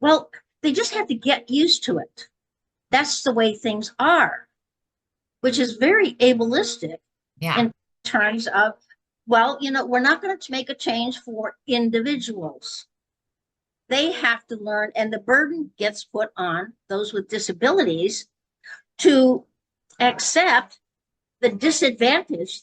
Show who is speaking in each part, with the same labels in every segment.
Speaker 1: Well, they just have to get used to it. That's the way things are, which is very ableistic
Speaker 2: Yeah.
Speaker 1: in terms of, well, we're not going to make a change for individuals. They have to learn, and the burden gets put on those with disabilities to accept the disadvantage,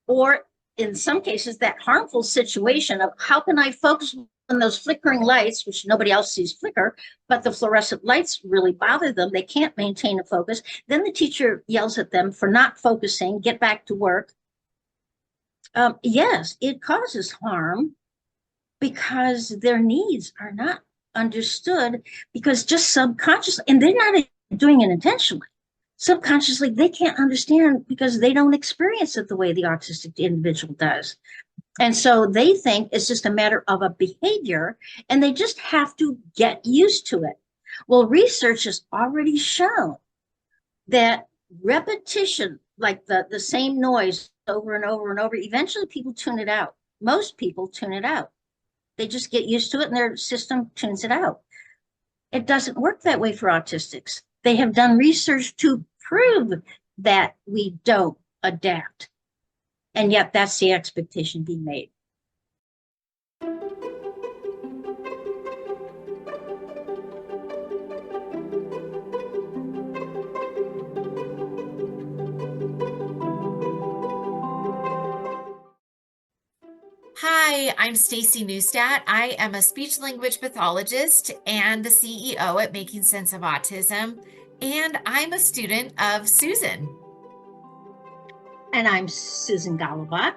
Speaker 1: or in some cases, that harmful situation of how can I focus on those flickering lights, which nobody else sees flicker, but the fluorescent lights really bother them. They can't maintain a focus. Then the teacher yells at them for not focusing, get back to work. Yes, it causes harm because their needs are not understood, because just subconsciously, and they're not doing it intentionally, subconsciously they can't understand because they don't experience it the way the autistic individual does. And so they think it's just a matter of a behavior and they just have to get used to it. Well, research has already shown that repetition, like the same noise over and over and over, eventually people tune it out. Most people tune it out. They just get used to it and their system tunes it out. It doesn't work that way for autistics. They have done research to prove that we don't adapt. And yet that's the expectation being made.
Speaker 2: Hi, I'm Staci Neustadt. I am a speech language pathologist and the CEO at Making Sense of Autism, and I'm a student of Susan.
Speaker 1: And I'm Susan Golubock.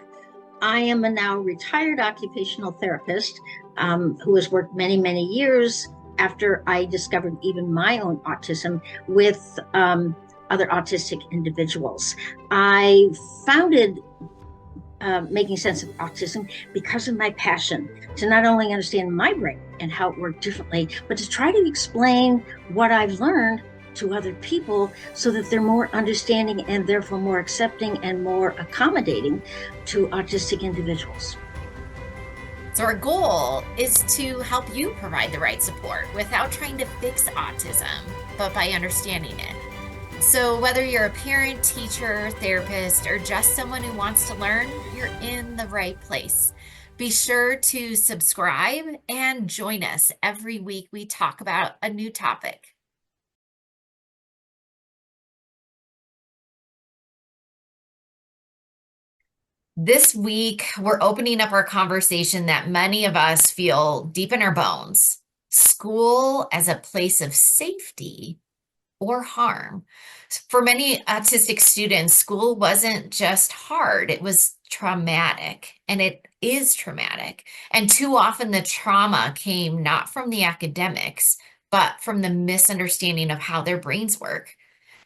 Speaker 1: I am a now retired occupational therapist who has worked many, many years after I discovered even my own autism with other autistic individuals. I founded Making Sense of Autism because of my passion to not only understand my brain and how it worked differently, but to try to explain what I've learned to other people so that they're more understanding and therefore more accepting and more accommodating to autistic individuals.
Speaker 2: So, our goal is to help you provide the right support without trying to fix autism, but by understanding it. So, whether you're a parent, teacher, therapist, or just someone who wants to learn, you're in the right place. Be sure to subscribe and join us every week. We talk about a new topic. This week, we're opening up our conversation that many of us feel deep in our bones. School as a place of safety or harm. For many autistic students, school wasn't just hard, it was traumatic, and it is traumatic. And too often the trauma came not from the academics, but from the misunderstanding of how their brains work.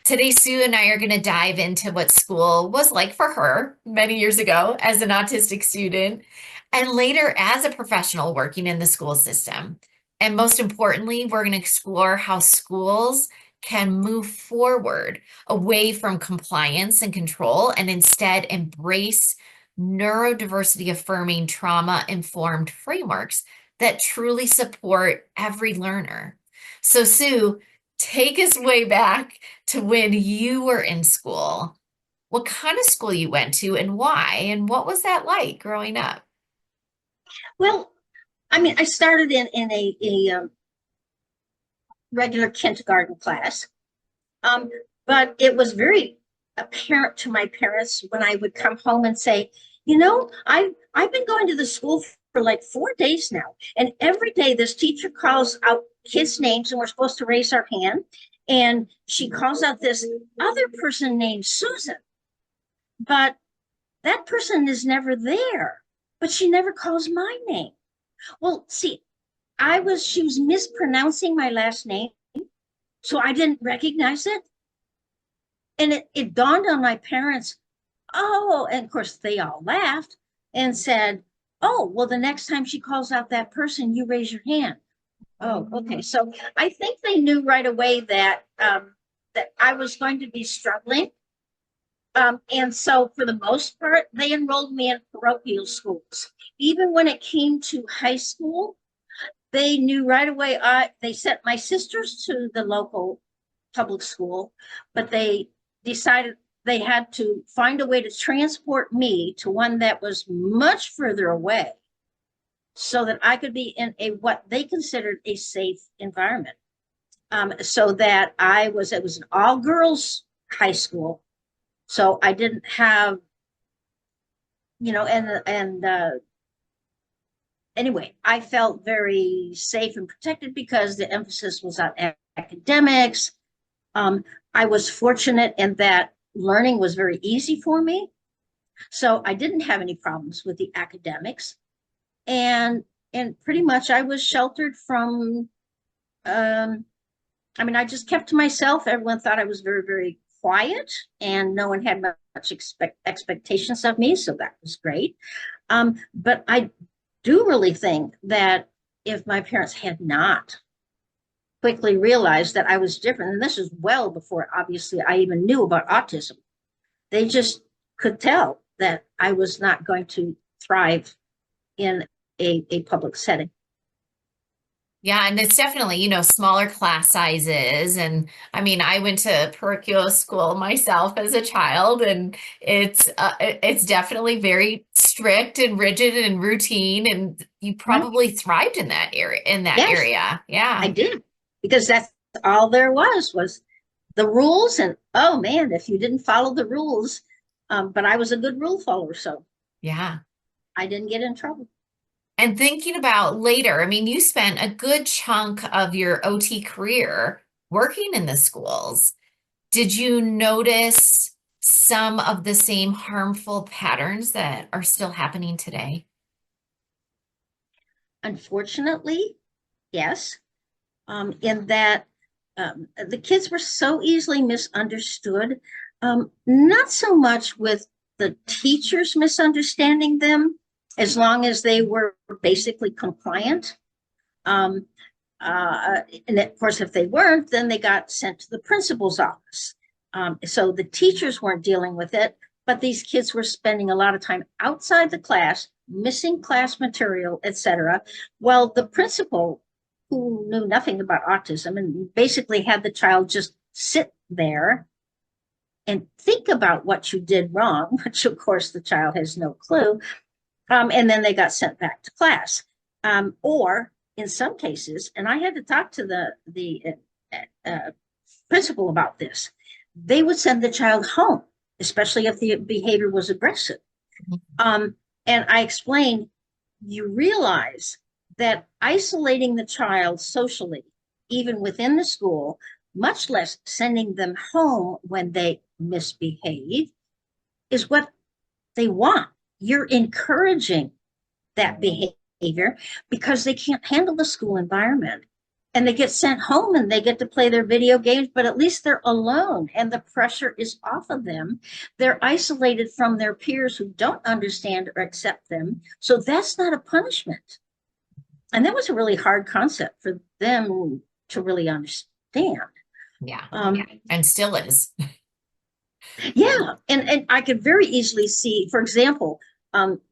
Speaker 2: Today, Sue and I are going to dive into what school was like for her many years ago as an autistic student, and later as a professional working in the school system. And most importantly, we're going to explore how schools can move forward away from compliance and control and instead embrace neurodiversity affirming trauma informed frameworks that truly support every learner. So, Sue, take us way back to when you were in school. What kind of school you went to and why, and what was that like growing up?
Speaker 1: Well, I mean, I started in a regular kindergarten class, but it was very apparent to my parents when I would come home and say, I've been going to the school for like 4 days now, and every day this teacher calls out kids' names, and we're supposed to raise our hand, and she calls out this other person named Susan, but that person is never there, but she never calls my name. Well, see, she was mispronouncing my last name, so I didn't recognize it. And it dawned on my parents, oh, and of course they all laughed and said, oh, well, the next time she calls out that person, you raise your hand. Oh, okay. So I think they knew right away that that I was going to be struggling. And so for the most part, they enrolled me in parochial schools. Even when it came to high school, they knew right away. They sent my sisters to the local public school, but they decided they had to find a way to transport me to one that was much further away so that I could be in a what they considered a safe environment. So that it was an all girls high school. So I didn't have, anyway, I felt very safe and protected because the emphasis was on academics. I was fortunate in that learning was very easy for me. So I didn't have any problems with the academics. And pretty much I was sheltered from, I just kept to myself. Everyone thought I was very, very quiet, and no one had much expectations of me. So that was great. But I do really think that if my parents had not quickly realized that I was different, and this is well before obviously I even knew about autism, they just could tell that I was not going to thrive in a public setting.
Speaker 2: Yeah, and it's definitely, smaller class sizes. And I mean, I went to parochial school myself as a child, and it's definitely very strict and rigid and routine. And you
Speaker 1: Right?
Speaker 2: probably thrived in that area,
Speaker 1: Yes, I
Speaker 2: Yeah.
Speaker 1: did, because that's all there was the rules. And oh man, if you didn't follow the rules, but I was a good rule follower, so
Speaker 2: Yeah.
Speaker 1: I didn't get in trouble.
Speaker 2: And thinking about later, I mean, you spent a good chunk of your OT career working in the schools. Did you notice some of the same harmful patterns that are still happening today?
Speaker 1: Unfortunately, yes, in that the kids were so easily misunderstood. Not so much with the teachers misunderstanding them, as long as they were basically compliant. Um, and of course, if they weren't, then they got sent to the principal's office. So the teachers weren't dealing with it, but these kids were spending a lot of time outside the class, missing class material, etc. Well, the principal, who knew nothing about autism and basically had the child just sit there and think about what you did wrong, which of course the child has no clue, and then they got sent back to class. Or in some cases, and I had to talk to the principal about this, they would send the child home, especially if the behavior was aggressive. Um, and I explained, you realize that isolating the child socially, even within the school, much less sending them home when they misbehave, is what they want. You're encouraging that behavior because they can't handle the school environment. And they get sent home and they get to play their video games, but at least they're alone and the pressure is off of them. They're isolated from their peers who don't understand or accept them. So that's not a punishment. And that was a really hard concept for them to really understand.
Speaker 2: Yeah,
Speaker 1: Yeah.
Speaker 2: And still is.
Speaker 1: Yeah. And I could very easily see, for example,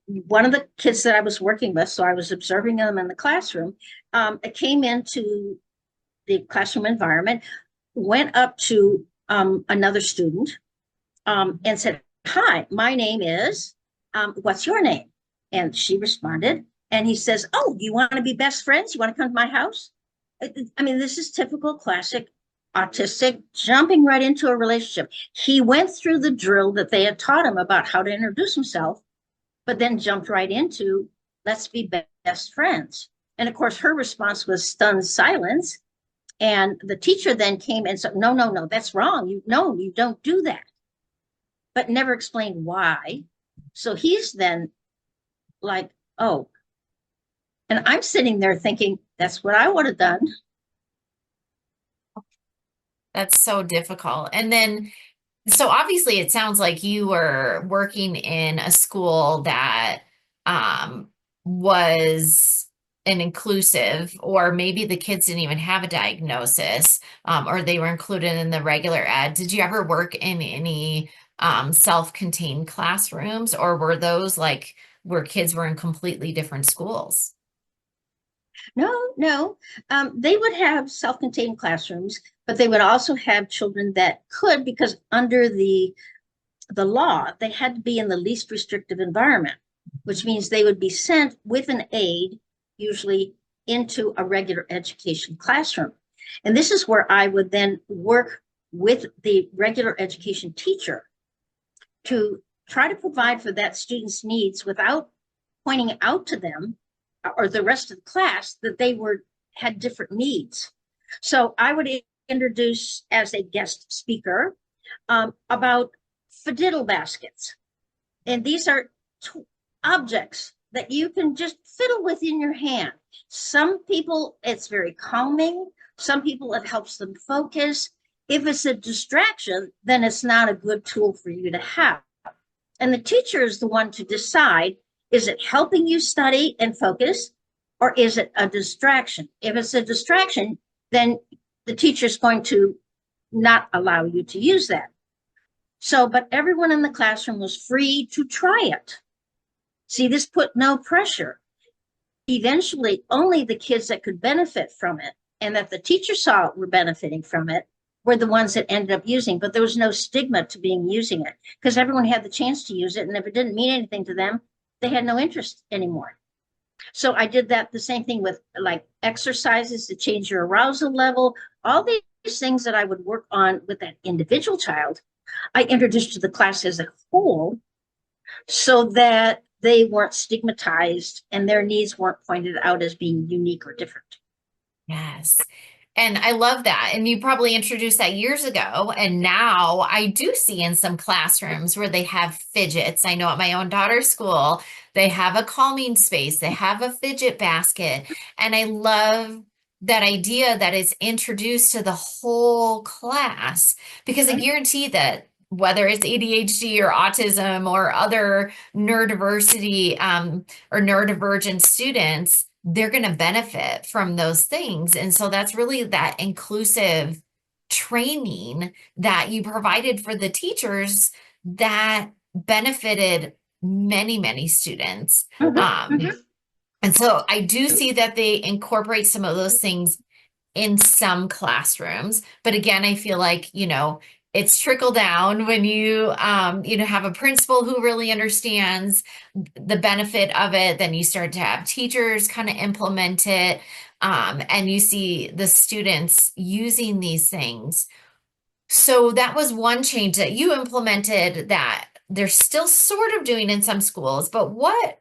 Speaker 1: one of the kids that I was working with, so I was observing them in the classroom, it came into the classroom environment, went up to another student and said, "Hi, my name is, what's your name?" And she responded, and he says, "Oh, you want to be best friends? You want to come to my house?" I mean, this is typical classic autistic jumping right into a relationship. He went through the drill that they had taught him about how to introduce himself, but then jumped right into, let's be best friends. And of course, her response was stunned silence. And the teacher then came and said, "No, no, no, that's wrong. You don't do that," but never explained why. So he's then like, "Oh," and I'm sitting there thinking, that's what I would have done.
Speaker 2: That's so difficult. And then, so obviously, it sounds like you were working in a school that was an inclusive, or maybe the kids didn't even have a diagnosis, or they were included in the regular ed. Did you ever work in any self-contained classrooms, or were those like where kids were in completely different schools?
Speaker 1: No. They would have self-contained classrooms, but they would also have children that could, because under the law, they had to be in the least restrictive environment, which means they would be sent with an aide, usually into a regular education classroom. And this is where I would then work with the regular education teacher to try to provide for that student's needs without pointing out to them or the rest of the class that they had different needs. So I would introduce as a guest speaker about fadiddle baskets. And these are objects that you can just fiddle with in your hand. Some people, it's very calming. Some people, it helps them focus. If it's a distraction, then it's not a good tool for you to have. And the teacher is the one to decide, is it helping you study and focus, or is it a distraction? If it's a distraction, then the teacher is going to not allow you to use that. So, but everyone in the classroom was free to try it. See, this put no pressure. Eventually, only the kids that could benefit from it and that the teacher saw were benefiting from it were the ones that ended up using, but there was no stigma to using it because everyone had the chance to use it. And if it didn't mean anything to them, they had no interest anymore. So I did that, the same thing with like exercises to change your arousal level, all these things that I would work on with that individual child, I introduced to the class as a whole so that they weren't stigmatized and their needs weren't pointed out as being unique or different.
Speaker 2: Yes. And I love that. And you probably introduced that years ago. And now I do see in some classrooms where they have fidgets. I know at my own daughter's school, they have a calming space, they have a fidget basket. And I love that idea that is introduced to the whole class because I guarantee that whether it's ADHD or autism or other neurodiversity or neurodivergent students, they're going to benefit from those things. And so that's really that inclusive training that you provided for the teachers that benefited many, many students. And so I do see that they incorporate some of those things in some classrooms. But again, I feel like, it's trickle down when you, have a principal who really understands the benefit of it. Then you start to have teachers kind of implement it. And you see the students using these things. So that was one change that you implemented that they're still sort of doing in some schools, but what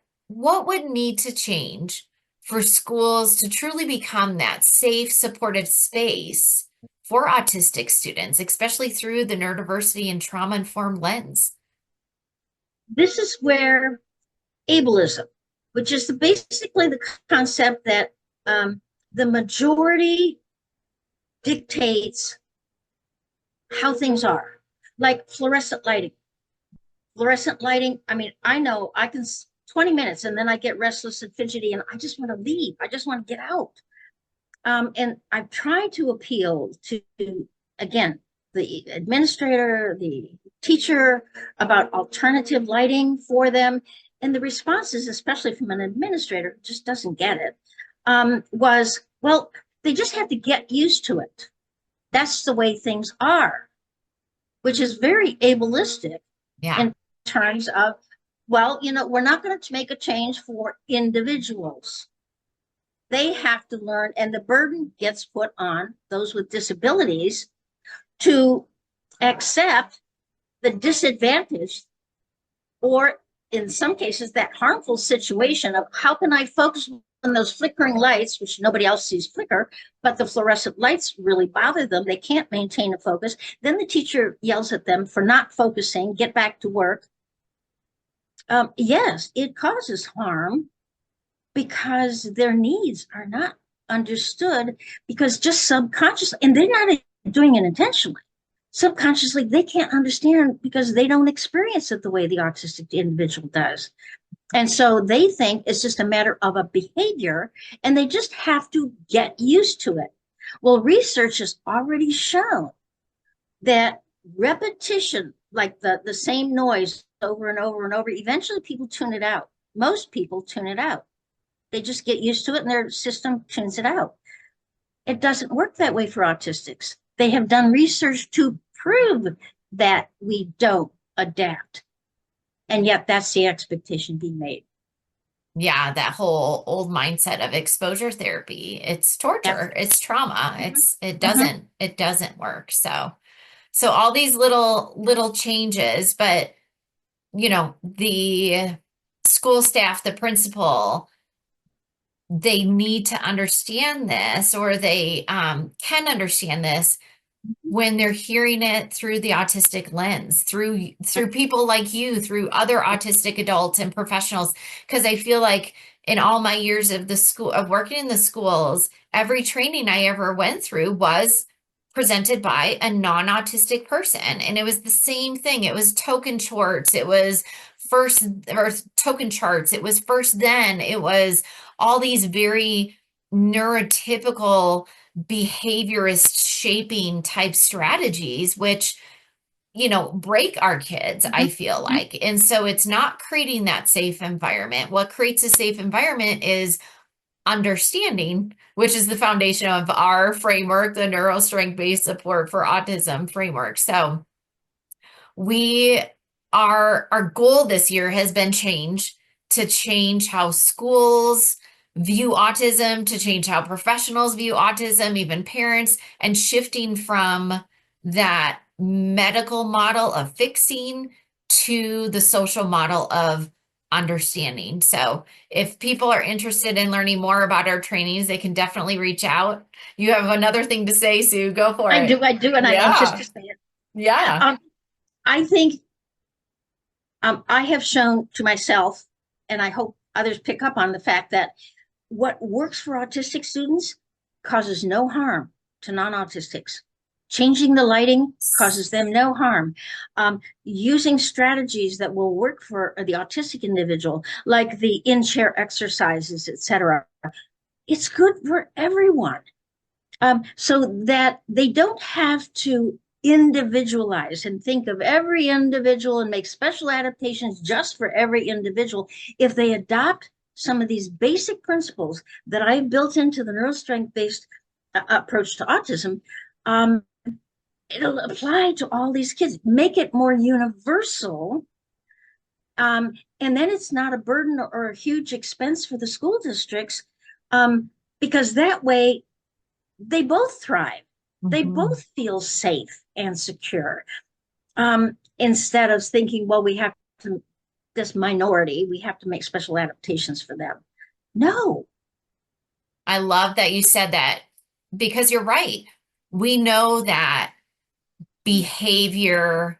Speaker 2: would need to change for schools to truly become that safe, supportive space for autistic students, especially through the neurodiversity and trauma-informed lens?
Speaker 1: This is where ableism, which is basically the concept that the majority dictates how things are, like fluorescent lighting. Fluorescent lighting, I mean, I know I can 20 minutes and then I get restless and fidgety and I just want to leave. I just want to get out. And I've tried to appeal to, again, the administrator, the teacher about alternative lighting for them. And the responses, especially from an administrator who just doesn't get it, was, well, they just have to get used to it. That's the way things are, which is very ableistic in terms of, well, we're not going to make a change for individuals. They have to learn, and the burden gets put on those with disabilities to accept the disadvantage, or in some cases, that harmful situation of how can I focus on those flickering lights, which nobody else sees flicker, but the fluorescent lights really bother them. They can't maintain a focus. Then the teacher yells at them for not focusing, get back to work. Yes, it causes harm because their needs are not understood, because just subconsciously, and they're not doing it intentionally, subconsciously, they can't understand because they don't experience it the way the autistic individual does. And so they think it's just a matter of a behavior and they just have to get used to it. Well, research has already shown that repetition, like the same noise over and over and over, eventually people tune it out. Most people tune it out. They just get used to it and their system tunes it out. It doesn't work that way for autistics. They have done research to prove that we don't adapt. And yet that's the expectation being made.
Speaker 2: Yeah, that whole old mindset of exposure therapy. It's
Speaker 1: That's
Speaker 2: torture, it's trauma.
Speaker 1: mhm,
Speaker 2: It
Speaker 1: mhm.
Speaker 2: doesn't work. So all these little changes, but the school staff, the principal, they need to understand this, or they can understand this when they're hearing it through the autistic lens, through people like you, through other autistic adults and professionals. Because I feel like in all my years of the school of working in the schools, every training I ever went through was presented by a non-autistic person. And it was the same thing. It was token charts. It was first or token charts. It was first then. It was all these very neurotypical behaviorist shaping type strategies, which, break our kids, I
Speaker 1: Mhm,
Speaker 2: feel
Speaker 1: mhm.
Speaker 2: like. And so it's not creating that safe environment. What creates a safe environment is understanding, which is the foundation of our framework, the neurostrength based support for autism framework. So we our goal this year has been to change how schools view autism, to change how professionals view autism, even parents, and shifting from that medical model of fixing to the social model of understanding. So if people are interested in learning more about our trainings, they can definitely reach out. You have another thing to say, Sue, go for it.
Speaker 1: I do, and I'm anxious
Speaker 2: Yeah.
Speaker 1: to say it.
Speaker 2: Yeah.
Speaker 1: Um, I think I have shown to myself, and I hope others pick up on the fact that what works for autistic students causes no harm to non-autistics. Changing the lighting causes them no harm. Using strategies that will work for the autistic individual, like the in-chair exercises, etc., it's good for everyone. So that they don't have to individualize and think of every individual and make special adaptations just for every individual. If they adopt some of these basic principles that I've built into the neurostrength based approach to autism, um, it'll apply to all these kids, make it more universal. And then it's not a burden or a huge expense for the school districts, because that way they both thrive. They
Speaker 2: Mhm.
Speaker 1: both feel safe and secure. Instead of thinking, well, we have to, this minority, we have to make special adaptations for them. No.
Speaker 2: I love that you said that because you're right. We know that behavior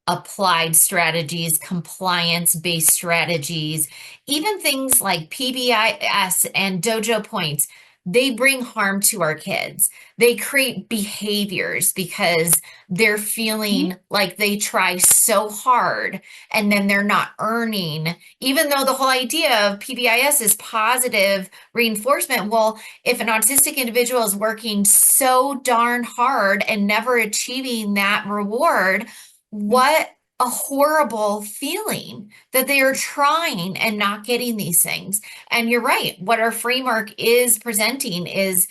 Speaker 2: applied strategies, compliance based strategies, even things like PBIS and dojo points, they bring harm to our kids. They create behaviors because they're feeling like they try so hard and then they're not earning, even though the whole idea of PBIS is positive reinforcement. Well, if an autistic individual is working so darn hard and never achieving that reward, what a horrible feeling that they are trying and not getting these things. And you're right. What our framework is presenting is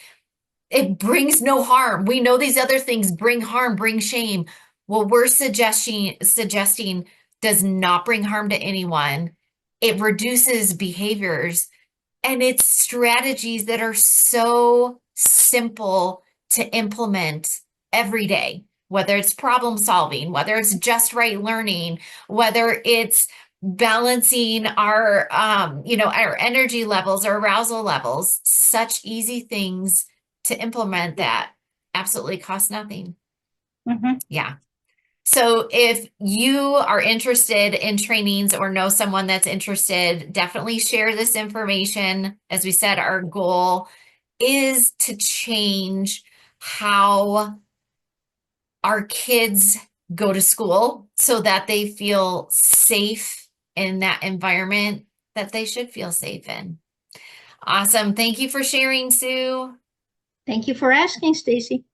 Speaker 2: it brings no harm. We know these other things bring harm, bring shame. What we're suggesting does not bring harm to anyone. It reduces behaviors and it's strategies that are so simple to implement every day, whether it's problem solving, whether it's just right learning, whether it's balancing our energy levels or arousal levels, such easy things to implement that absolutely cost nothing.
Speaker 1: Mhm.
Speaker 2: Yeah. So if you are interested in trainings or know someone that's interested, definitely share this information. As we said, our goal is to change how our kids go to school so that they feel safe in that environment that they should feel safe in. Awesome. Thank you for sharing, Sue.
Speaker 1: Thank you for asking, Staci.